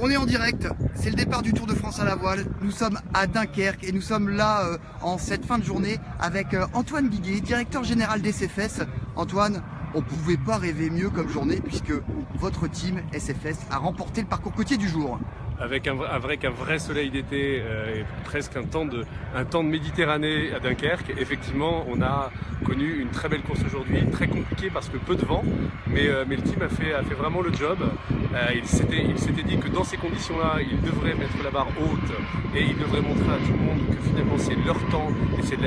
On est en direct, c'est le départ du Tour de France à la voile. Nous sommes à Dunkerque et nous sommes là en cette fin de journée avec Antoine Guiguet, directeur général d'SFS. Antoine, on ne pouvait pas rêver mieux comme journée puisque votre team SFS a remporté le parcours côtier du jour. Avec un vrai soleil d'été et presque un temps de Méditerranée à Dunkerque, effectivement, on a connu une très belle course aujourd'hui, très compliquée parce que peu de vent, mais le team a fait vraiment le job. Il s'était dit que dans ces conditions-là, ils devraient mettre la barre haute et ils devraient montrer à tout le monde que finalement c'est leur temps et c'est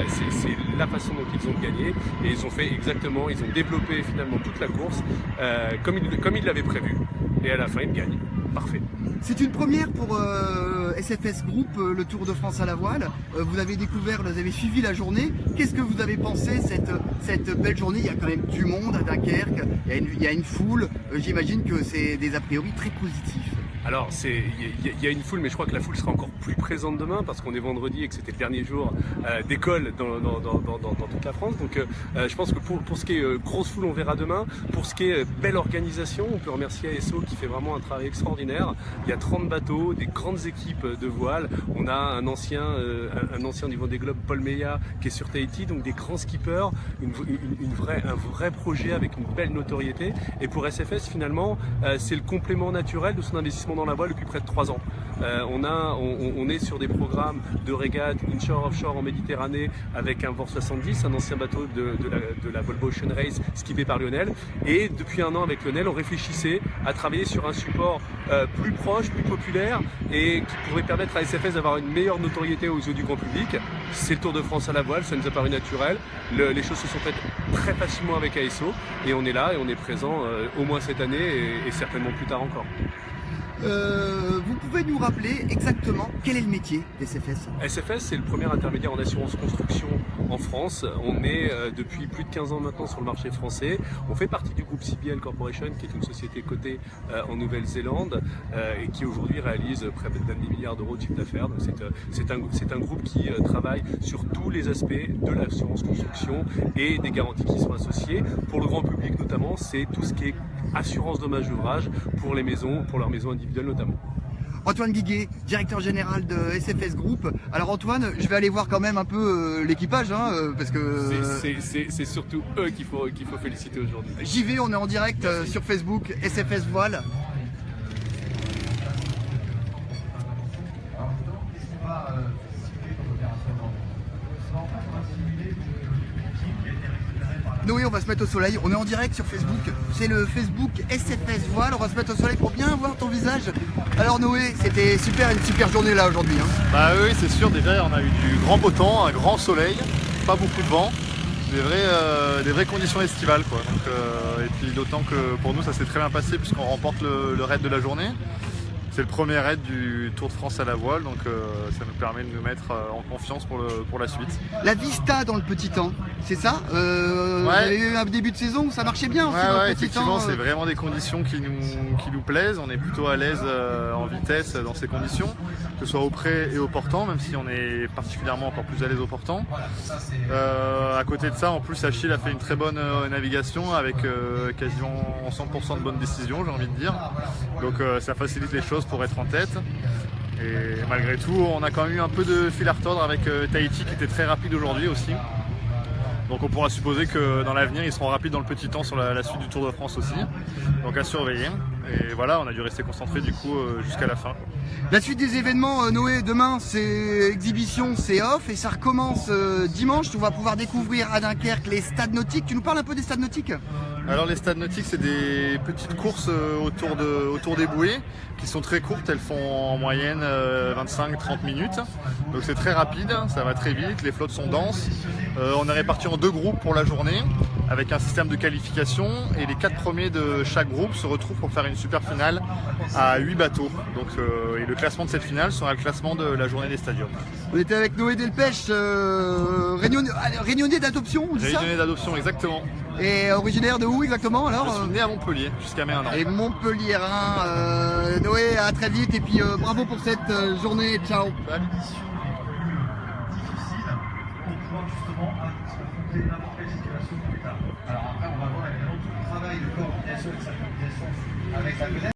la façon dont ils ont gagné. Et ils ont fait exactement, ils ont développé finalement toute la course comme ils l'avaient prévu. Et à la fin, ils gagnent. Parfait. C'est une première pour SFS Group, le Tour de France à la voile. Vous avez découvert, vous avez suivi la journée. Qu'est-ce que vous avez pensé cette belle journée? Il y a quand même du monde à Dunkerque, il y a une foule. J'imagine que c'est des a priori très positifs. Alors, il y a une foule, mais je crois que la foule sera encore plus présente demain parce qu'on est vendredi et que c'était le dernier jour d'école dans toute la France. Donc, je pense que pour ce qui est grosse foule, on verra demain. Pour ce qui est belle organisation, on peut remercier ASO qui fait vraiment un travail extraordinaire. Il y a 30 bateaux, des grandes équipes de voile. On a un ancien du Vendée Globe, Paul Meillat, qui est sur Tahiti, donc des grands skippers, un vrai projet avec une belle notoriété. Et pour SFS, finalement, c'est le complément naturel de son investissement dans la voile depuis près de 3 ans. On est sur des programmes de régate inshore-offshore en Méditerranée avec un VOR 70, un ancien bateau de la Volvo Ocean Race skippé par Lionel. Et depuis 1 an avec Lionel, on réfléchissait à travailler sur un support plus proche, plus populaire et qui pourrait permettre à SFS d'avoir une meilleure notoriété aux yeux du grand public. C'est le Tour de France à la voile, ça nous a paru naturel. Les choses se sont faites très facilement avec ASO et on est là et on est présent au moins cette année et certainement plus tard encore. Vous pouvez nous rappeler exactement quel est le métier d'SFS? SFS, c'est le premier intermédiaire en assurance construction en France. On est depuis plus de 15 ans maintenant sur le marché français. On fait partie du groupe CBL Corporation, qui est une société cotée en Nouvelle-Zélande et qui aujourd'hui réalise près d'un demi-milliard d'euros de chiffre d'affaires. Donc c'est un groupe qui travaille sur tous les aspects de l'assurance construction et des garanties qui sont associées. Pour le grand public notamment, c'est tout ce qui est assurance dommage d'ouvrage pour les maisons, pour leurs maisons individuelles notamment. Antoine Guiguet, directeur général de SFS Group. Alors Antoine, je vais aller voir quand même un peu l'équipage, parce que... C'est surtout eux qu'il faut féliciter aujourd'hui. J'y vais, on est en direct sur Facebook, SFS Voile. Noé, on va se mettre au soleil, on est en direct sur Facebook, c'est le Facebook SFS Voile, on va se mettre au soleil pour bien voir ton visage. Alors Noé, c'était une super journée là aujourd'hui. Bah oui, c'est sûr, déjà on a eu du grand beau temps, un grand soleil, pas beaucoup de vent, des vraies conditions estivales quoi. Donc, et puis d'autant que pour nous ça s'est très bien passé puisqu'on remporte le raid de la journée. C'est le premier raid du Tour de France à la voile, donc ça nous permet de nous mettre en confiance pour la suite. La Vista dans le petit temps, c'est ça Vous avez eu un début de saison où ça marchait bien aussi dans le petit temps. Effectivement, c'est vraiment des conditions qui nous plaisent. On est plutôt à l'aise en vitesse dans ces conditions, que ce soit au pré et au portant, même si on est particulièrement encore plus à l'aise au portant. À côté de ça, en plus, Achille a fait une très bonne navigation avec quasiment 100% de bonnes décisions, j'ai envie de dire. Donc ça facilite les choses pour être en tête. Et malgré tout, on a quand même eu un peu de fil à retordre avec Tahiti qui était très rapide aujourd'hui aussi. Donc on pourra supposer que dans l'avenir, ils seront rapides dans le petit temps sur la suite du Tour de France aussi. Donc à surveiller. Et voilà, on a dû rester concentré du coup jusqu'à la fin. La suite des événements, Noé, demain c'est exhibition, c'est off et ça recommence dimanche. On va pouvoir découvrir à Dunkerque les stades nautiques. Tu nous parles un peu des stades nautiques? Alors les stades nautiques, c'est des petites courses autour des bouées qui sont très courtes, elles font en moyenne 25-30 minutes. Donc c'est très rapide, ça va très vite, les flottes sont denses. On est répartis en 2 groupes pour la journée avec un système de qualification et les 4 premiers de chaque groupe se retrouvent pour faire une super finale à 8 bateaux. Donc, et le classement de cette finale sera le classement de la journée des stadiums. On était avec Noé Delpech, réunionnais d'adoption, on dit ça? Réunionnais d'adoption, exactement. Et originaire de où exactement alors? Je suis né à Montpellier jusqu'à mes 1 an. Et Montpelliérain, Noé, à très vite et puis bravo pour cette journée, ciao. Salut. Alors après, on va voir évidemment tout le travail de coordination et de synchronisation avec la